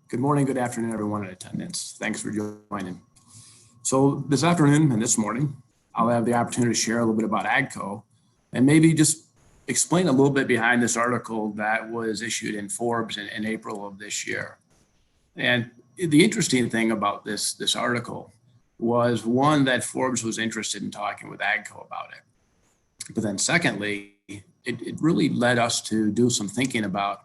Good morning, good afternoon, everyone in attendance. Thanks for joining. So this afternoon and this morning, I'll have the opportunity to share a little bit about Adco and maybe just explain a little bit behind this article that was issued in Forbes in April of this year. And the interesting thing about this article was, one, that Forbes was interested in talking with Adco about it. But then secondly, it really led us to do some thinking about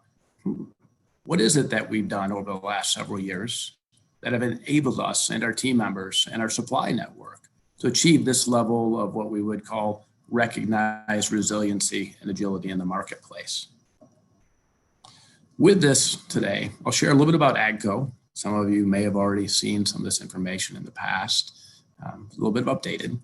what is it that we've done over the last several years that have enabled us and our team members and our supply network to achieve this level of what we would call recognized resiliency and agility in the marketplace. With this today, I'll share a little bit about Adco. Some of you may have already seen some of this information in the past, a little bit updated.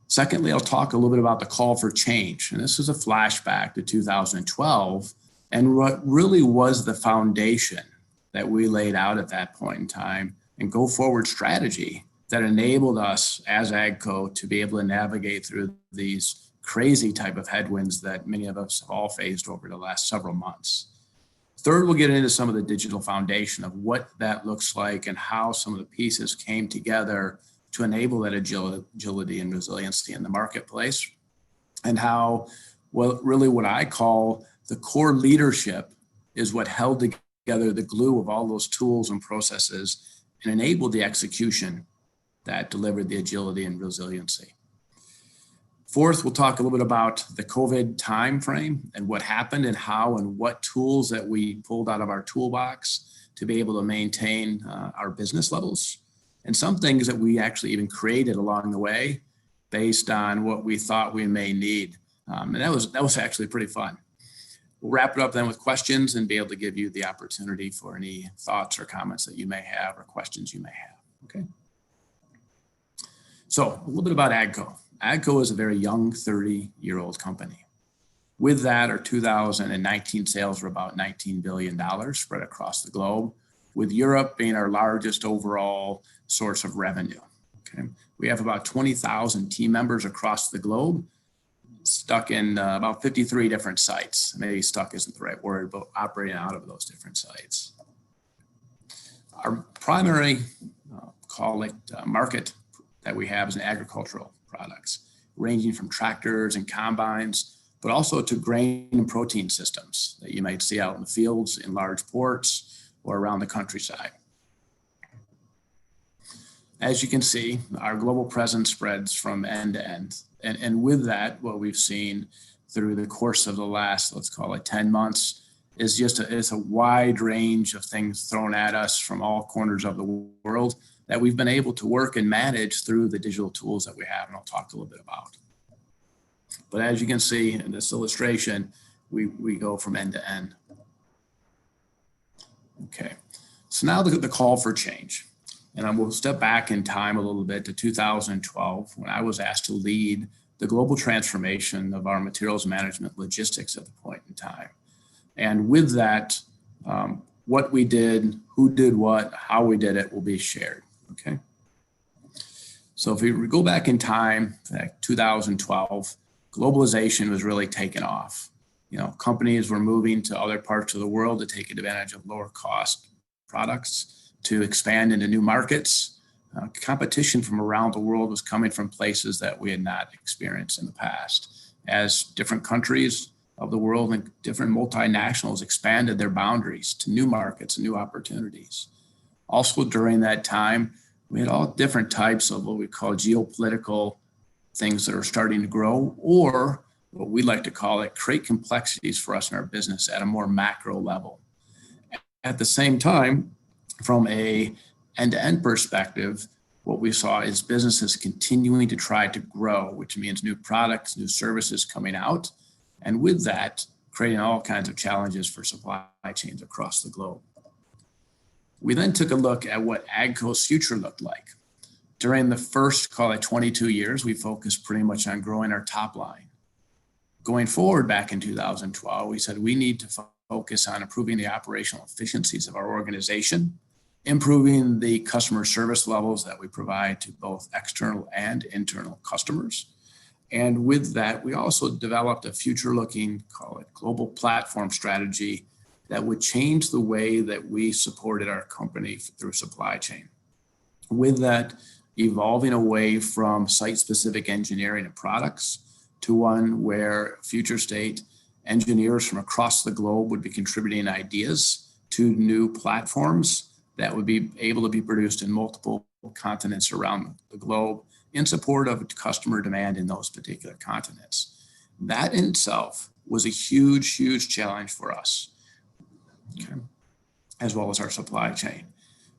Secondly, I'll talk a little bit about the call for change. And this is a flashback to 2012 and what really was the foundation that we laid out at that point in time and go forward strategy that enabled us as Adco to be able to navigate through these crazy type of headwinds that many of us have all faced over the last several months. Third, we'll get into some of the digital foundation of what that looks like and how some of the pieces came together to enable that agility and resiliency in the marketplace, and how, well, really what I call the core leadership is what held together the glue of all those tools and processes and enabled the execution that delivered the agility and resiliency. Fourth, we'll talk a little bit about the COVID timeframe and what happened and how and what tools that we pulled out of our toolbox to be able to maintain our business levels, and some things that we actually even created along the way based on what we thought we may need. And that was actually pretty fun. We'll wrap it up then with questions and be able to give you the opportunity for any thoughts or comments that you may have or questions you may have, okay? So a little bit about Adco. Adco is a very young 30-year-old company. With that, our 2019 sales were about $19 billion spread across the globe, with Europe being our largest overall source of revenue, okay? We have about 20,000 team members across the globe, stuck in about 53 different sites. Maybe stuck isn't the right word, but operating out of those different sites. Our primary, market that we have is in agricultural products, ranging from tractors and combines, but also to grain and protein systems that you might see out in the fields, in large ports, or around the countryside. As you can see, our global presence spreads from end to end. And with that, what we've seen through the course of the last, let's call it 10 months, is just a wide range of things thrown at us from all corners of the world that we've been able to work and manage through the digital tools that we have, and I'll talk a little bit about. But as you can see in this illustration, we go from end to end. Okay, so now look at the call for change. And I will step back in time a little bit to 2012, when I was asked to lead the global transformation of our materials management logistics at the point in time. And with that, what we did, who did what, how we did it will be shared, okay? So if we go back in time, like 2012, globalization was really taking off. You know, companies were moving to other parts of the world to take advantage of lower cost products, to expand into new markets. Competition from around the world was coming from places that we had not experienced in the past, as different countries of the world and different multinationals expanded their boundaries to new markets and new opportunities. Also during that time, we had all different types of what we call geopolitical things that are starting to grow, or what we like to call it, create complexities for us in our business at a more macro level. At the same time, from a end-to-end perspective, what we saw is businesses continuing to try to grow, which means new products, new services coming out, and with that, creating all kinds of challenges for supply chains across the globe. We then took a look at what Adco's future looked like. During the first, call it 22 years, we focused pretty much on growing our top line. Going forward back in 2012, we said we need to focus on improving the operational efficiencies of our organization, improving the customer service levels that we provide to both external and internal customers. And with that, we also developed a future-looking, call it global platform strategy that would change the way that we supported our company through supply chain. With that, evolving away from site-specific engineering of products to one where future state engineers from across the globe would be contributing ideas to new platforms that would be able to be produced in multiple continents around the globe in support of customer demand in those particular continents. That in itself was a huge, huge challenge for us, okay, as well as our supply chain.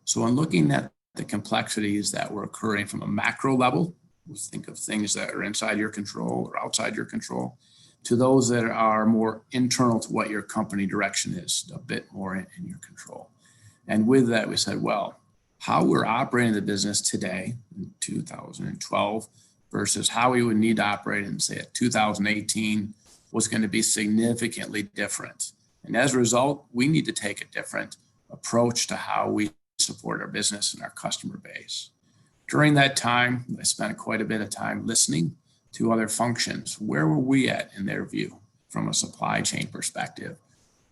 So in looking at the complexities that were occurring from a macro level, let's think of things that are inside your control or outside your control, to those that are more internal to what your company direction is, a bit more in your control. And with that, we said, well, how we're operating the business today in 2012 versus how we would need to operate in, say, 2018 was going to be significantly different. And as a result, we need to take a different approach to how we support our business and our customer base. During that time, I spent quite a bit of time listening to other functions. Where were we at in their view from a supply chain perspective?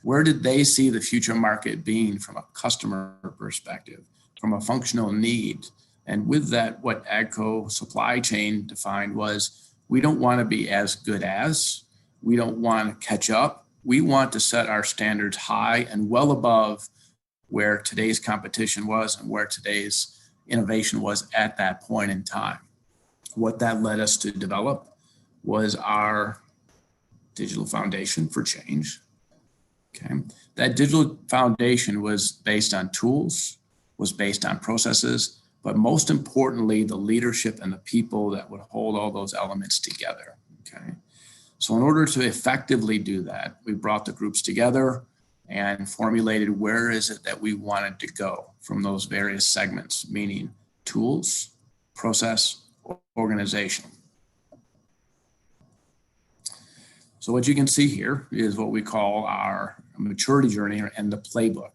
Where did they see the future market being from a customer perspective, from a functional need? And with that, what Adco supply chain defined was, we don't want to be as good as, we don't want to catch up. We want to set our standards high and well above where today's competition was and where today's innovation was at that point in time. What that led us to develop was our digital foundation for change. Okay. That digital foundation was based on tools, was based on processes, but most importantly, the leadership and the people that would hold all those elements together. Okay. So in order to effectively do that, we brought the groups together and formulated where is it that we wanted to go from those various segments, meaning tools, process, organization. So what you can see here is what we call our maturity journey and the playbook.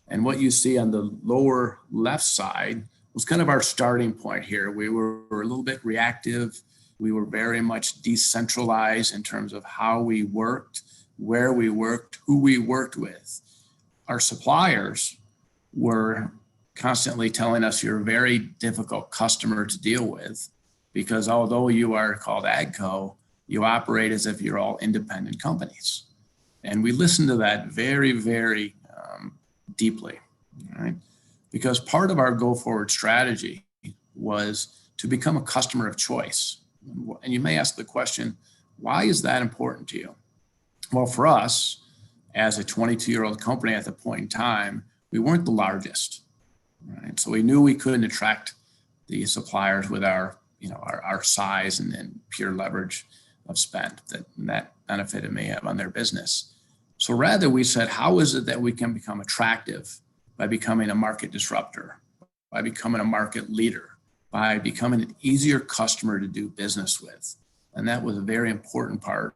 And what you see on the lower left side was kind of our starting point here. We were a little bit reactive. We were very much decentralized in terms of how we worked, where we worked, who we worked with. Our suppliers were constantly telling us you're a very difficult customer to deal with because although you are called Adco, you operate as if you're all independent companies. And we listened to that very, very deeply, right? Because part of our go forward strategy was to become a customer of choice. And you may ask the question, why is that important to you? Well, for us, as a 22-year-old company at the point in time, we weren't the largest, right? So we knew we couldn't attract the suppliers with our size and pure leverage of spend that benefited may have on their business. So rather we said, how is it that we can become attractive by becoming a market disruptor, by becoming a market leader, by becoming an easier customer to do business with? And that was a very important part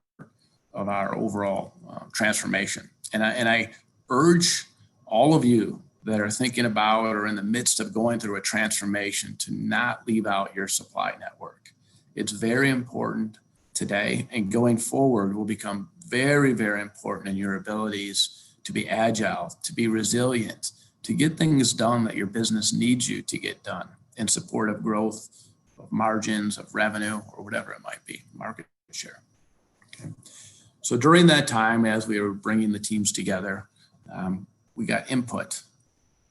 of our overall transformation. And I urge all of you that are thinking about or in the midst of going through a transformation to not leave out your supply network. It's very important today, and going forward will become very, very important in your abilities to be agile, to be resilient, to get things done that your business needs you to get done in support of growth, of margins, of revenue, or whatever it might be, market share. Okay. So during that time, as we were bringing the teams together, we got input.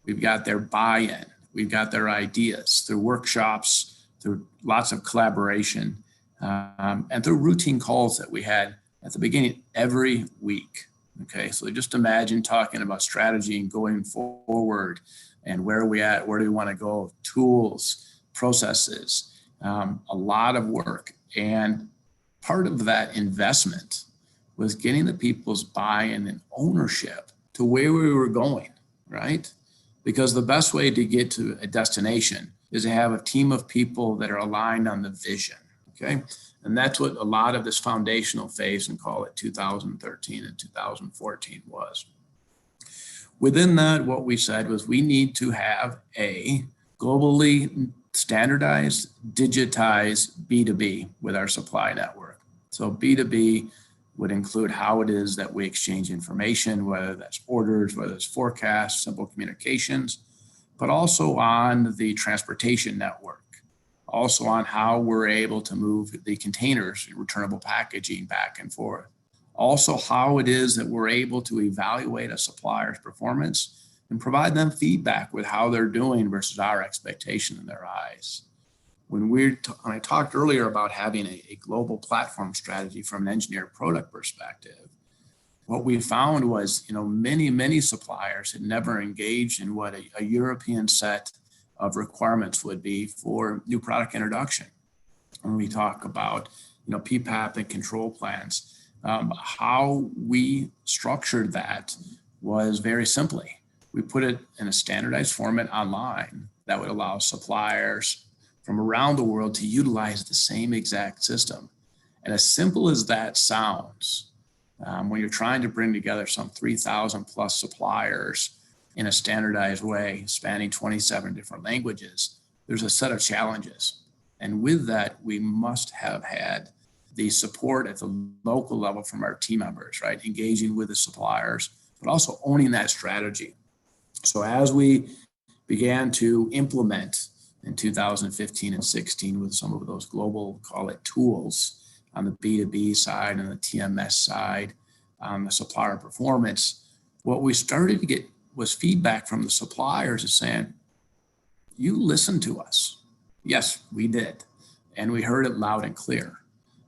We've got their buy-in. We've got their ideas through workshops, through lots of collaboration, and through routine calls that we had at the beginning every week. Okay, so just imagine talking about strategy and going forward and where are we at, where do we want to go, tools, processes, a lot of work. And part of that investment was getting the people's buy-in and ownership to where we were going, right? Because the best way to get to a destination is to have a team of people that are aligned on the vision, okay? And that's what a lot of this foundational phase, and call it 2013 and 2014 was. Within that, what we said was we need to have a globally standardized, digitized B2B with our supply network. So B2B would include how it is that we exchange information, whether that's orders, whether it's forecasts, simple communications, but also on the transportation network, also on how we're able to move the containers, returnable packaging back and forth. Also, how it is that we're able to evaluate a supplier's performance and provide them feedback with how they're doing versus our expectation in their eyes. When I talked earlier about having a global platform strategy from an engineered product perspective, what we found was, many suppliers had never engaged in what a European set of requirements would be for new product introduction. When we talk about, PPAP and control plans, how we structured that was very simply, we put it in a standardized format online that would allow suppliers from around the world to utilize the same exact system. And as simple as that sounds, when you're trying to bring together some 3,000 plus suppliers in a standardized way, spanning 27 different languages, there's a set of challenges. And with that, we must have had the support at the local level from our team members, right? Engaging with the suppliers, but also owning that strategy. So as we began to implement in 2015 and 16 with some of those global, call it tools on the B2B side and the TMS side, on the supplier performance, what we started to get was feedback from the suppliers is saying, you listened to us. Yes, we did. And we heard it loud and clear.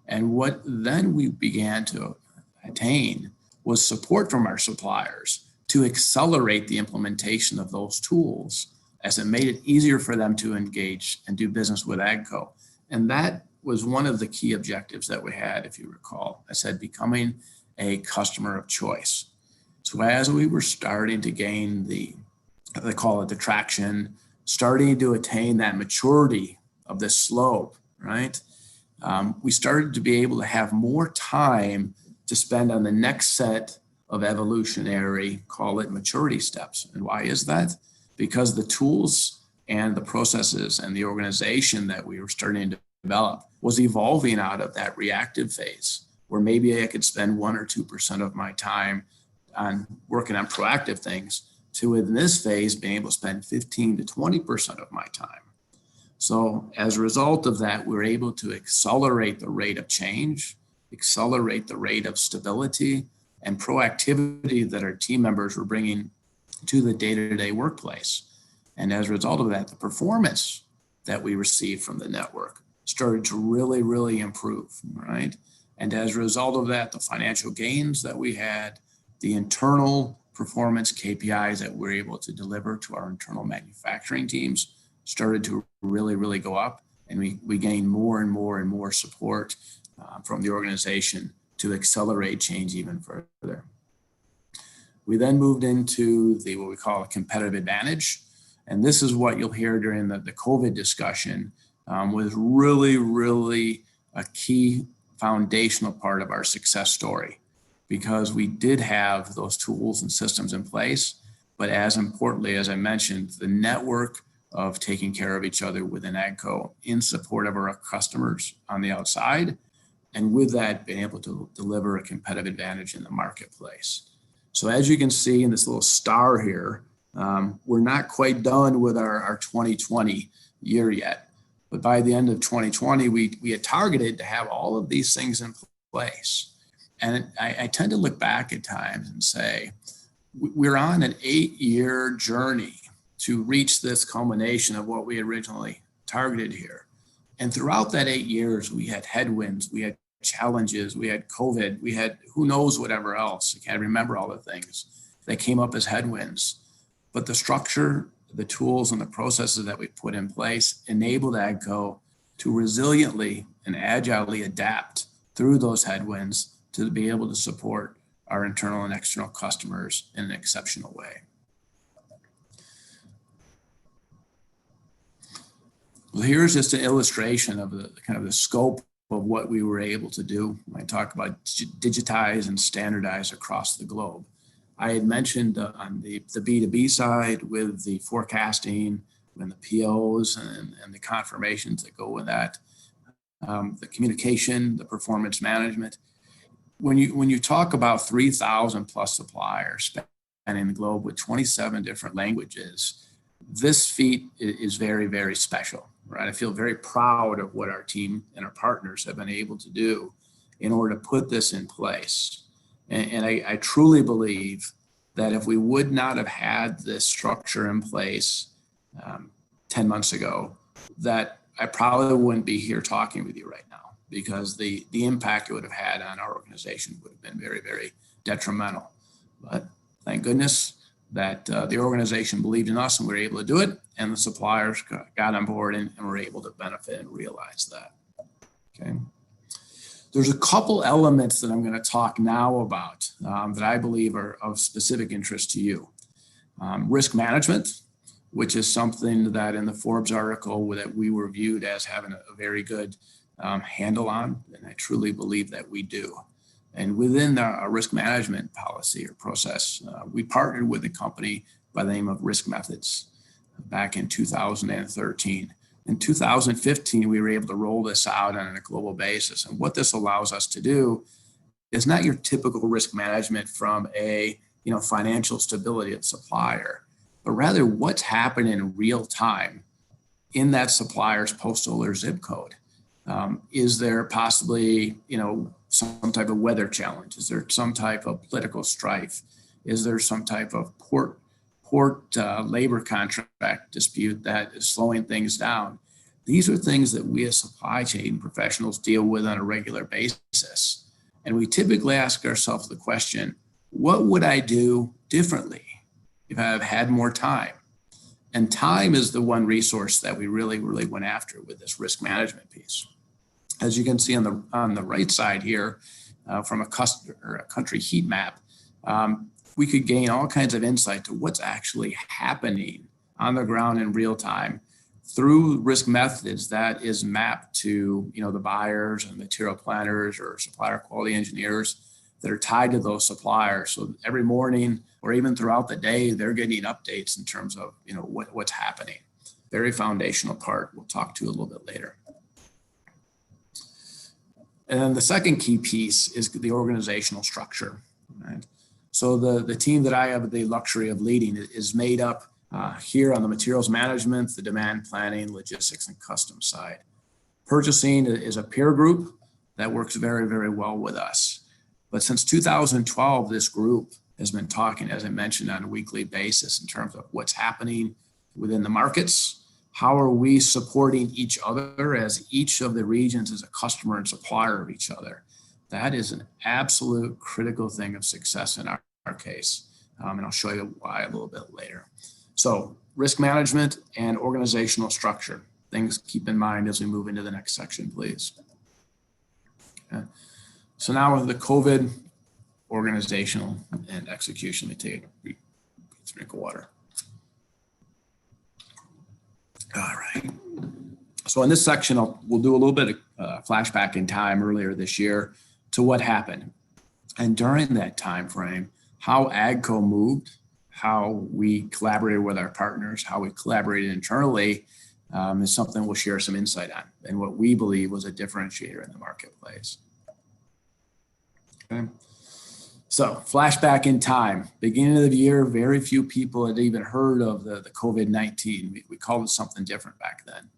And what then we began to attain was support from our suppliers to accelerate the implementation of those tools as it made it easier for them to engage and do business with Adco. And that was one of the key objectives that we had, if you recall. I said becoming a customer of choice. So as we were starting to gain they call it the traction, starting to attain that maturity of this slope, right? We started to be able to have more time to spend on the next set of evolutionary, call it maturity steps. And why is that? Because the tools and the processes and the organization that we were starting to develop was evolving out of that reactive phase, where maybe I could spend 1 or 2% of my time on working on proactive things, to in this phase being able to spend 15 to 20% of my time. So as a result of that, we're able to accelerate the rate of change, accelerate the rate of stability and proactivity that our team members were bringing to the day-to-day workplace. And as a result of that, the performance that we received from the network started to really, really improve, right? And as a result of that, the financial gains that we had, the internal performance KPIs that we're able to deliver to our internal manufacturing teams started to really, really go up. And we gained more and more and more support from the organization to accelerate change even further. We then moved into what we call a competitive advantage. And this is what you'll hear during the COVID discussion was really, really a key foundational part of our success story, because we did have those tools and systems in place. But as importantly, as I mentioned, the network of taking care of each other within Adco in support of our customers on the outside, and with that, being able to deliver a competitive advantage in the marketplace. So as you can see in this little star here, we're not quite done with our 2020 year yet. But by the end of 2020, we had targeted to have all of these things in place. And I tend to look back at times and say, we're on an 8-year journey to reach this culmination of what we originally targeted here. And throughout that 8 years, we had headwinds, we had challenges, we had COVID, we had who knows whatever else. I can't remember all the things that came up as headwinds. But the structure, the tools, and the processes that we put in place enabled Adco to resiliently and agilely adapt through those headwinds to be able to support our internal and external customers in an exceptional way. Well, here's just an illustration of the kind of the scope of what we were able to do when I talk about digitize and standardize across the globe. I had mentioned on the B2B side with the forecasting and the POs and the confirmations that go with that, the communication, the performance management. when you talk about 3,000 plus suppliers spanning the globe with 27 different languages, this feat is very, very special, right? I feel very proud of what our team and our partners have been able to do in order to put this in place. And I truly believe that if we would not have had this structure in place 10 months ago, that I probably wouldn't be here talking with you right now, because the impact it would have had on our organization would have been very, very detrimental. But thank goodness that the organization believed in us and we were able to do it, and the suppliers got on board and were able to benefit and realize that. Okay. There's a couple elements that I'm going to talk now about that I believe are of specific interest to you. Risk management, which is something that in the Forbes article that we were viewed as having a very good handle on, and I truly believe that we do. And within our risk management policy or process, we partnered with a company by the name of Risk Methods back in 2013. In 2015, we were able to roll this out on a global basis. And what this allows us to do is not your typical risk management from a financial stability of the supplier, but rather what's happening in real time in that supplier's postal or zip code. Is there possibly, some type of weather challenge? Is there some type of political strife? Is there some type of port labor contract dispute that is slowing things down? These are things that we as supply chain professionals deal with on a regular basis. And we typically ask ourselves the question, what would I do differently if I had more time? And time is the one resource that we really, really went after with this risk management piece. As you can see on the right side here, from a country heat map, we could gain all kinds of insight to what's actually happening on the ground in real time through risk methods that is mapped to the buyers and material planners or supplier quality engineers that are tied to those suppliers. So every morning or even throughout the day, they're getting updates in terms of what's happening. Very foundational part we'll talk to a little bit later. And then the second key piece is the organizational structure. Right? So the team that I have the luxury of leading is made up here on the materials management, the demand planning, logistics, and custom side. Purchasing is a peer group that works very, very well with us. But since 2012, this group has been talking, as I mentioned, on a weekly basis in terms of what's happening within the markets. How are we supporting each other as each of the regions is a customer and supplier of each other? That is an absolute critical thing of success in our case. And I'll show you why a little bit later. So risk management and organizational structure, things to keep in mind as we move into the next section, please. Okay. So now with the COVID organizational and execution, let me take a drink of water. All right. So in this section, we'll do a little bit of flashback in time earlier this year to what happened. And during that time frame, how Agco moved, how we collaborated with our partners, how we collaborated internally is something we'll share some insight on and what we believe was a differentiator in the marketplace. Okay. So flashback in time, beginning of the year, very few people had even heard of the COVID-19. We called it something different back then.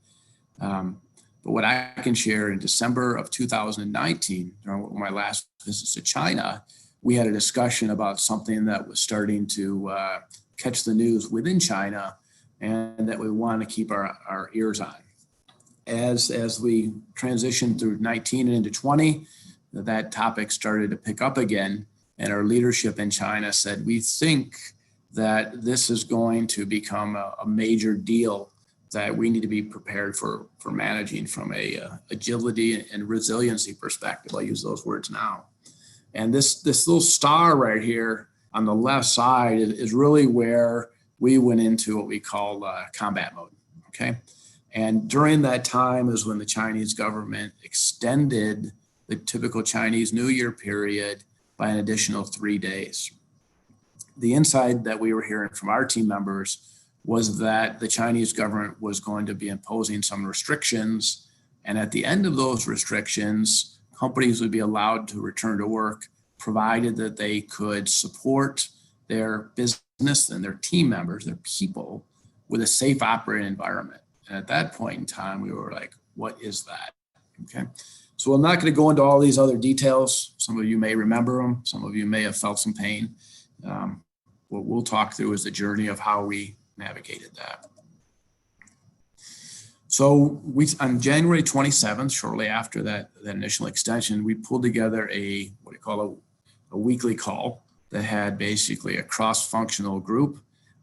But what I can share, in December of 2019, during my last visit to China, we had a discussion about something that was starting to catch the news within China and that we want to keep our ears on. As we transitioned through 19 and into 20, that topic started to pick up again. And our leadership in China said, we think that this is going to become a major deal that we need to be prepared for managing from a agility and resiliency perspective. I'll use those words now. And this little star right here on the left side is really where we went into what we call combat mode, okay? And during that time is when the Chinese government extended the typical Chinese New Year period by an additional 3 days. The insight that we were hearing from our team members was that the Chinese government was going to be imposing some restrictions. And at the end of those restrictions, companies would be allowed to return to work, provided that they could support their business and their team members, their people, with a safe operating environment. And at that point in time, we were like, what is that? Okay. So I'm not going to go into all these other details. Some of you may remember them. Some of you may have felt some pain. What we'll talk through is the journey of how we navigated that. So on January 27th, shortly after that initial extension, we pulled together what we call a weekly call that had basically a cross-functional group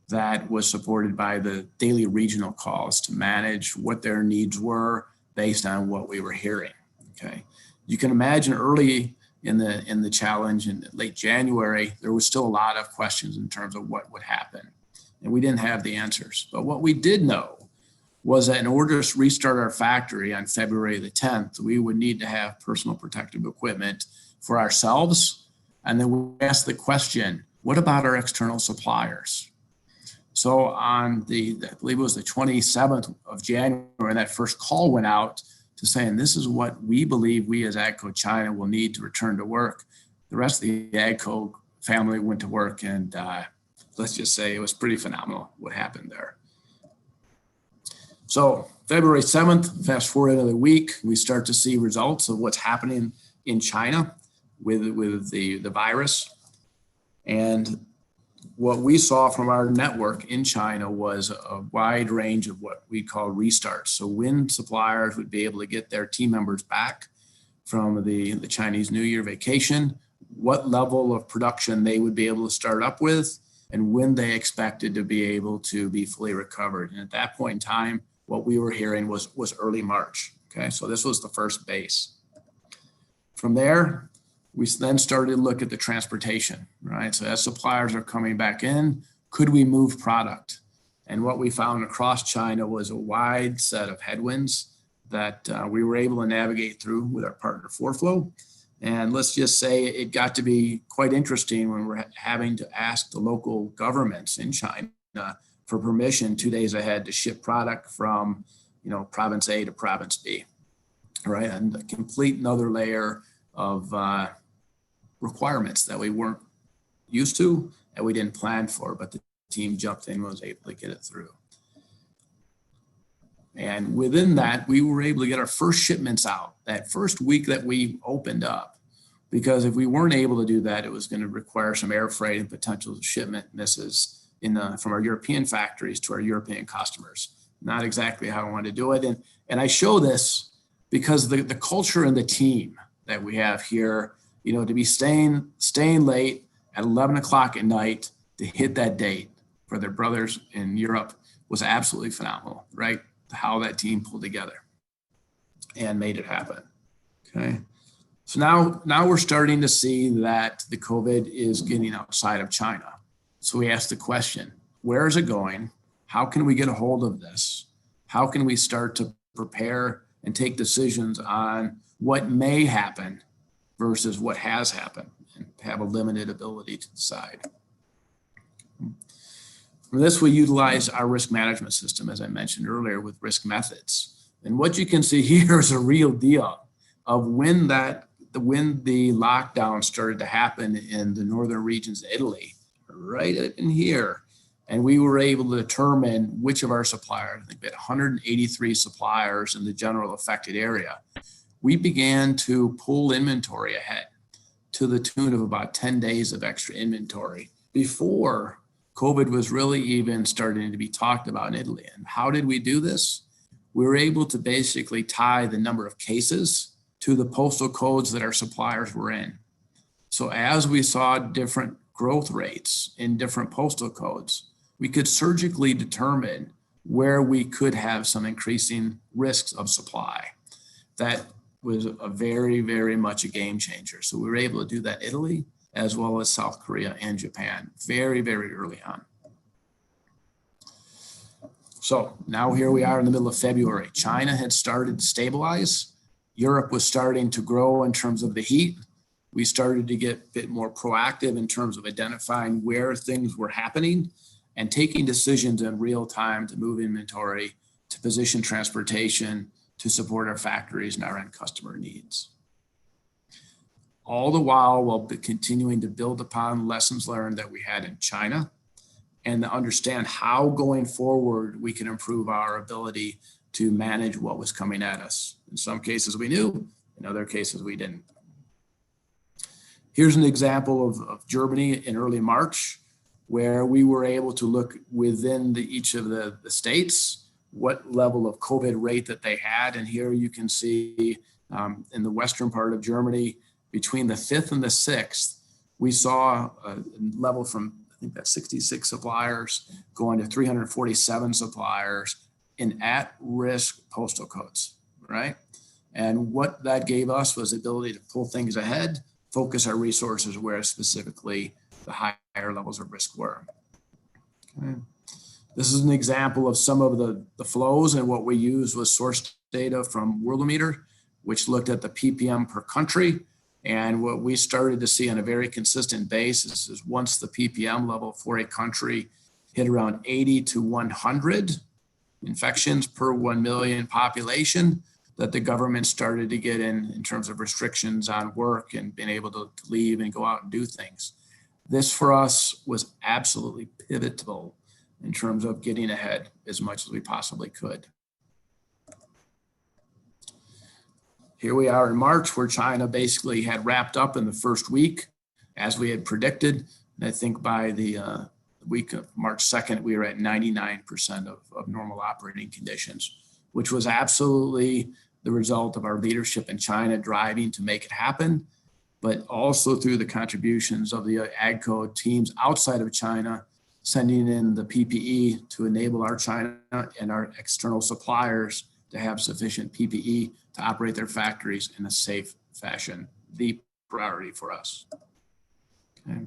that was supported by the daily regional calls to manage what their needs were based on what we were hearing. Okay, you can imagine early in the challenge in late January, there was still a lot of questions in terms of what would happen, and we didn't have the answers. But what we did know was that in order to restart our factory on February the 10th, we would need to have personal protective equipment for ourselves. And then we asked the question, what about our external suppliers? So on I believe it was the 27th of January, that first call went out to saying, this is what we believe we as AGCO China will need to return to work. The rest of the AGCO family went to work, and let's just say it was pretty phenomenal what happened there. So February 7th, fast forward another week, we start to see results of what's happening in China with the virus. And what we saw from our network in China was a wide range of what we call restarts. So when suppliers would be able to get their team members back from the Chinese New Year vacation, what level of production they would be able to start up with, and when they expected to be able to be fully recovered. And at that point in time, what we were hearing was early March. Okay, so this was the first base. From there, we then started to look at the transportation, right? So as suppliers are coming back in, could we move product? And what we found across China was a wide set of headwinds that we were able to navigate through with our partner ForFlow. And let's just say it got to be quite interesting when we're having to ask the local governments in China for permission 2 days ahead to ship product from, province A to province B, right? And a complete another layer of requirements that we weren't used to and we didn't plan for, but the team jumped in and was able to get it through. And within that, we were able to get our first shipments out that first week that we opened up, because if we weren't able to do that, it was going to require some air freight and potential shipment misses from our European factories to our European customers. Not exactly how I wanted to do it. And I show this because the culture and the team that we have here, to be staying late at 11 o'clock at night to hit that date for their brothers in Europe was absolutely phenomenal, right? How that team pulled together and made it happen. Okay. So now we're starting to see that the COVID is getting outside of China. So we asked the question, where is it going? How can we get a hold of this? How can we start to prepare and take decisions on what may happen versus what has happened and have a limited ability to decide? For this, we utilize our risk management system, as I mentioned earlier, with risk methods. And what you can see here is a real deal of when the lockdown started to happen in the northern regions of Italy, right up in here. And we were able to determine which of our suppliers, I think we had 183 suppliers in the general affected area. We began to pull inventory ahead to the tune of about 10 days of extra inventory before COVID was really even starting to be talked about in Italy. And how did we do this? We were able to basically tie the number of cases to the postal codes that our suppliers were in. So as we saw different growth rates in different postal codes, we could surgically determine where we could have some increasing risks of supply. That was a very, very much a game changer. So we were able to do that in Italy as well as South Korea and Japan very, very early on. So now here we are in the middle of February. China had started to stabilize. Europe was starting to grow in terms of the heat. We started to get a bit more proactive in terms of identifying where things were happening and taking decisions in real time to move inventory, to position transportation, to support our factories and our end customer needs. all the while continuing to build upon lessons learned that we had in China and to understand how going forward we can improve our ability to manage what was coming at us. In some cases we knew, in other cases we didn't. Here's an example of Germany in early March, where we were able to look within each of the states, what level of COVID rate that they had. And here you can see in the western part of Germany, between the 5th and the 6th, we saw a level from, I think that's 66 suppliers going to 347 suppliers in at-risk postal codes, right? And what that gave us was the ability to pull things ahead, focus our resources where specifically the higher levels of risk were. Okay. This is an example of some of the flows, and what we used was source data from Worldometer, which looked at the ppm per country. And what we started to see on a very consistent basis is once the ppm level for a country hit around 80 to 100 infections per 1 million population, that the government started to get in terms of restrictions on work and being able to leave and go out and do things. This for us was absolutely pivotal in terms of getting ahead as much as we possibly could. Here we are in March, where China basically had wrapped up in the first week, as we had predicted. And I think by the week of March 2nd, we were at 99% of normal operating conditions, which was absolutely the result of our leadership in China driving to make it happen, but also through the contributions of the Adco teams outside of China, sending in the PPE to enable our China and our external suppliers to have sufficient PPE to operate their factories in a safe fashion, the priority for us. Okay.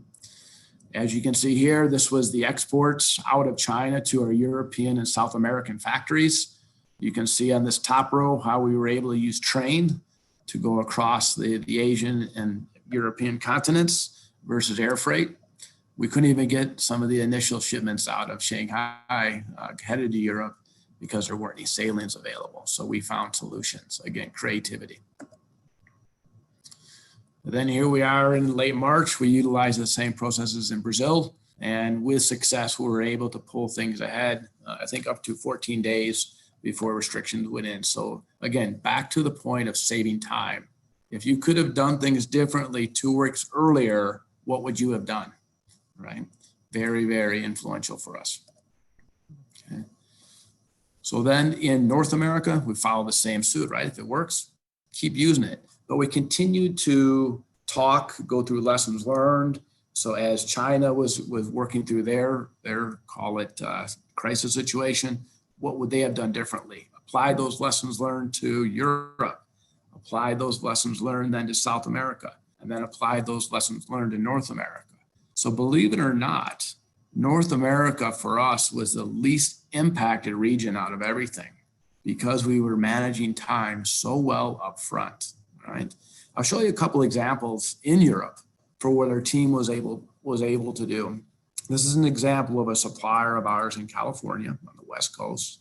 As you can see here, this was the exports out of China to our European and South American factories. You can see on this top row how we were able to use train to go across the Asian and European continents versus air freight. We couldn't even get some of the initial shipments out of Shanghai headed to Europe because there weren't any sailings available. So we found solutions. Again, creativity. But then here we are in late March. We utilized the same processes in Brazil, and with success, we were able to pull things ahead, I think up to 14 days before restrictions went in. So again, back to the point of saving time. If you could have done things differently 2 weeks earlier, what would you have done, right? Very, very influential for us. Okay. So then in North America, we follow the same suit, right? If it works, keep using it. But we continued to go through lessons learned. So as China was working through their call it crisis situation, what would they have done differently? Apply those lessons learned to Europe, apply those lessons learned then to South America, and then apply those lessons learned in North America. So believe it or not, North America for us was the least impacted region out of everything because we were managing time so well up front, right? I'll show you a couple examples in Europe for what our team was able to do. This is an example of a supplier of ours in California on the West Coast.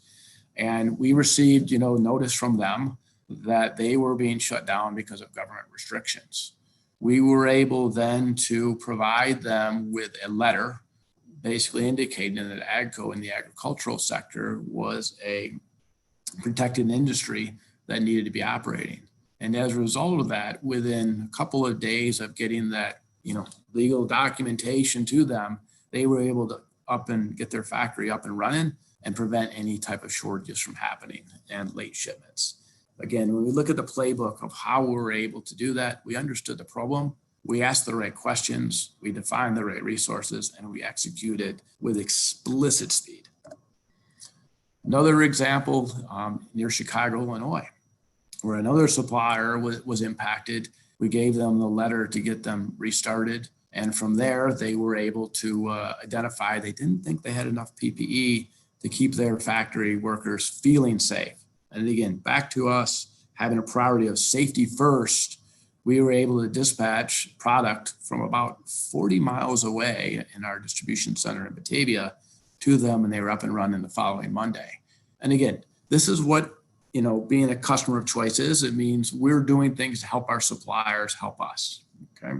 And we received, notice from them that they were being shut down because of government restrictions. We were able then to provide them with a letter basically indicating that Adco in the agricultural sector was a protected industry that needed to be operating. And as a result of that, within a couple of days of getting that, legal documentation to them, they were able to get their factory up and running and prevent any type of shortages from happening and late shipments. Again, when we look at the playbook of how we were able to do that, we understood the problem, we asked the right questions, we defined the right resources, and we executed with explicit speed. Another example near Chicago, Illinois, where another supplier was impacted. We gave them the letter to get them restarted. And from there, they were able to identify they didn't think they had enough PPE to keep their factory workers feeling safe. And again, back to us having a priority of safety first, we were able to dispatch product from about 40 miles away in our distribution center in Batavia to them, and they were up and running the following Monday. And again, this is what being a customer of choice is. It means we're doing things to help our suppliers help us. okay?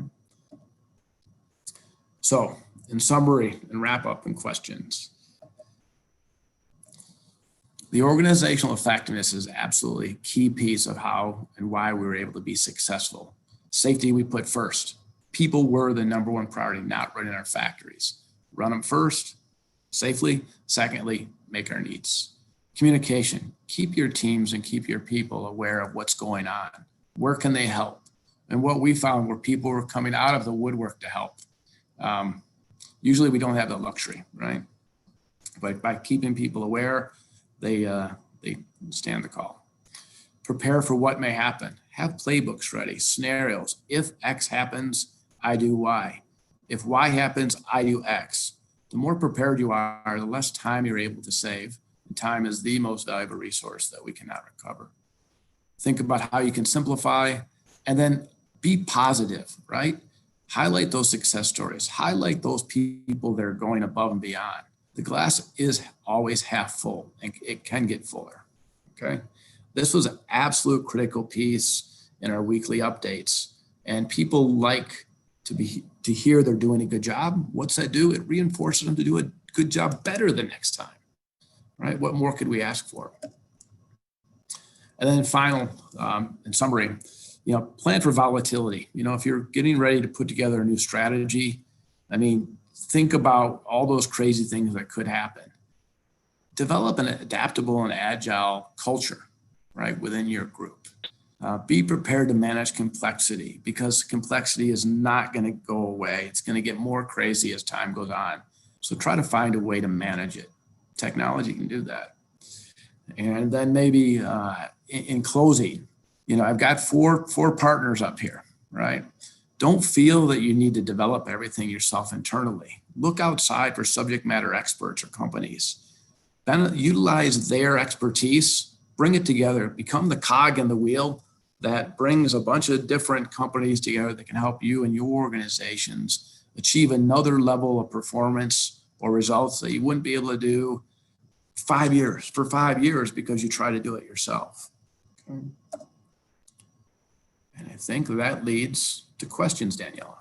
So in summary and wrap up and questions, the organizational effectiveness is absolutely a key piece of how and why we were able to be successful. Safety we put first. People were the number one priority, not running our factories. Run them first, safely. Secondly, make our needs. Communication. Keep your teams and keep your people aware of what's going on. Where can they help? And what we found were people were coming out of the woodwork to help. Usually we don't have the luxury, right? But by keeping people aware, they stand the call. Prepare for what may happen. Have playbooks ready, scenarios. If X happens, I do Y. If Y happens, I do X. The more prepared you are, the less time you're able to save. And time is the most valuable resource that we cannot recover. Think about how you can simplify, and then be positive, right? Highlight those success stories. Highlight those people that are going above and beyond. The glass is always half full, and it can get fuller, okay? This was an absolute critical piece in our weekly updates, and people like to hear they're doing a good job. What's that do? It reinforces them to do a good job better the next time, right? What more could we ask for? And then final, in summary, plan for volatility. If you're getting ready to put together a new strategy, think about all those crazy things that could happen. Develop an adaptable and agile culture, right, within your group. Be prepared to manage complexity, because complexity is not going to go away. It's going to get more crazy as time goes on. So try to find a way to manage it. Technology can do that. And then maybe in closing, I've got four partners up here, right? Don't feel that you need to develop everything yourself internally. Look outside for subject matter experts or companies. Then utilize their expertise, bring it together, become the cog in the wheel that brings a bunch of different companies together that can help you and your organizations achieve another level of performance or results that you wouldn't be able to do for 5 years because you try to do it yourself. Okay. And I think that leads to questions, Daniela.